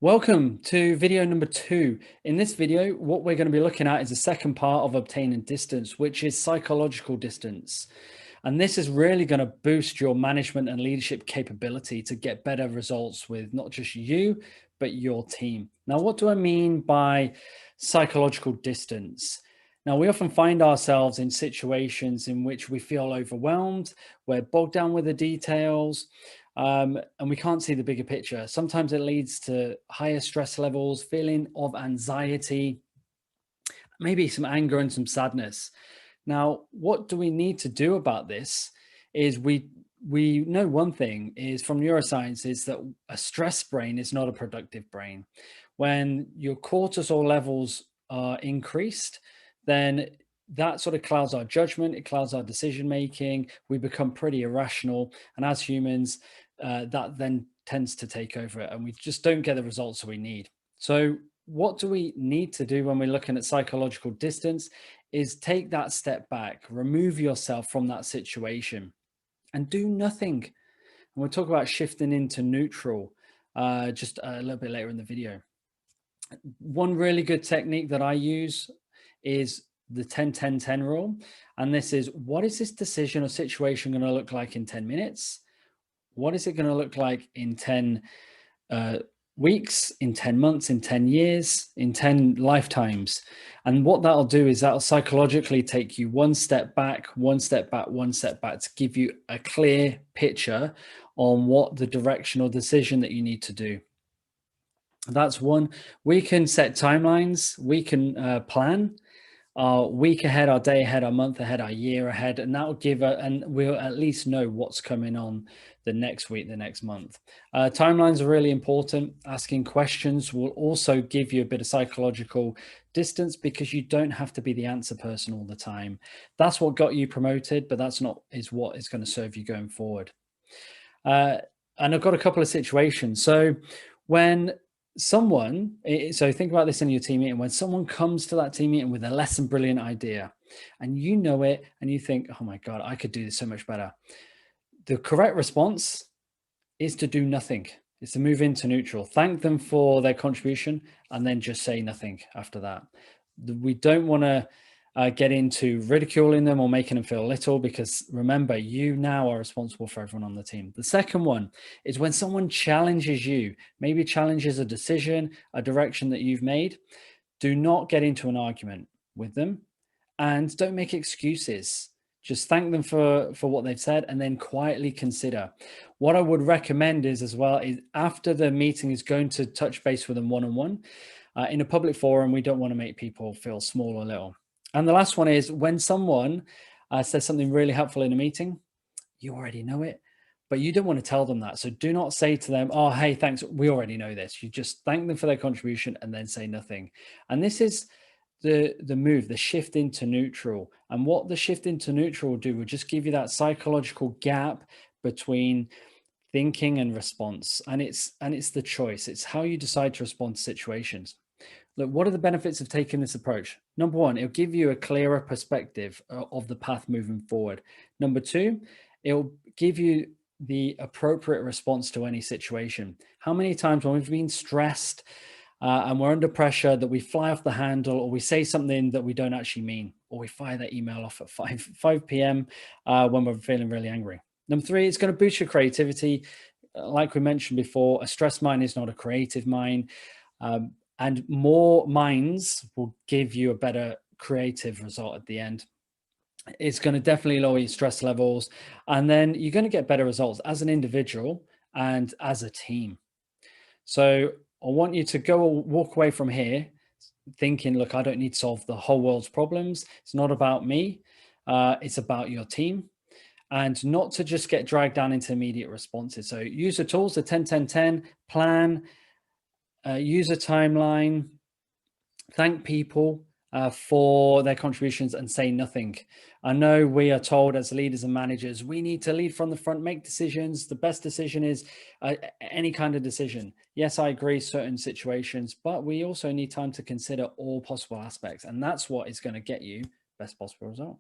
Welcome to video number 2. In this video, what we're going to be looking at is the second part of obtaining distance, which is psychological distance. And this is really going to boost your management and leadership capability to get better results with not just you, but your team. Now, what do I mean by psychological distance? Now, we often find ourselves in situations in which we feel overwhelmed, we're bogged down with the details, and we can't see the bigger picture. Sometimes it leads to higher stress levels, feeling of anxiety, maybe some anger and some sadness. Now, what do we need to do about this is we know one thing is from neuroscience is that a stressed brain is not a productive brain. When your cortisol levels are increased, then that sort of clouds our judgment, it clouds our decision making, we become pretty irrational, and as humans, that then tends to take over and we just don't get the results that we need. So what do we need to do when we're looking at psychological distance is take that step back, remove yourself from that situation and do nothing. And we'll talk about shifting into neutral just a little bit later in the video. One really good technique that I use is the 10-10-10 rule. And this is, what is this decision or situation going to look like in 10 minutes? What is it going to look like in 10 weeks, in 10 months, in 10 years, in 10 lifetimes? And what that'll do is that'll psychologically take you one step back, one step back, one step back to give you a clear picture on what the direction or decision that you need to do. That's one. We can set timelines. We can plan our week ahead, our day ahead, our month ahead, our year ahead, and that will and we'll at least know what's coming on the next week, the next month. Timelines are really important. Asking questions will also give you a bit of psychological distance because you don't have to be the answer person all the time. That's what got you promoted, but that's not what is going to serve you going forward. And I've got a couple of situations. So when so think about this in your team meeting, when someone comes to that team meeting with a less than brilliant idea and you know it and you think, oh my God, I could do this so much better. The correct response is to do nothing. It's to move into neutral, thank them for their contribution and then just say nothing after that. We don't want to get into ridiculing them or making them feel little, because remember, you now are responsible for everyone on the team. The second one is when someone challenges you, maybe challenges a decision, a direction that you've made, do not get into an argument with them and don't make excuses. Just thank them for what they've said and then quietly consider. What I would recommend is after the meeting is going to touch base with them one-on-one. In a public forum, we don't want to make people feel small or little. And the last one is when someone says something really helpful in a meeting, you already know it, but you don't want to tell them that. So do not say to them, oh, hey, thanks, we already know this. You just thank them for their contribution and then say nothing. And this is the move, the shift into neutral. And what the shift into neutral will do will just give you that psychological gap between thinking and response. And it's the choice. It's how you decide to respond to situations. Look, what are the benefits of taking this approach? Number one, it'll give you a clearer perspective of the path moving forward. Number two, it'll give you the appropriate response to any situation. How many times when we've been stressed and we're under pressure that we fly off the handle, or we say something that we don't actually mean, or we fire that email off at 5 p.m. When we're feeling really angry. Number three, it's going to boost your creativity. Like we mentioned before, a stressed mind is not a creative mind. And more minds will give you a better creative result at the end. It's going to definitely lower your stress levels. And then you're going to get better results as an individual and as a team. So I want you to walk away from here thinking, look, I don't need to solve the whole world's problems. It's not about me. It's about your team. And not to just get dragged down into immediate responses. So use the tools, the 10-10-10, plan, use a timeline, thank people for their contributions and say nothing. I know we are told as leaders and managers, we need to lead from the front, make decisions. The best decision is any kind of decision. Yes, I agree, certain situations, but we also need time to consider all possible aspects. And that's what is going to get you best possible result.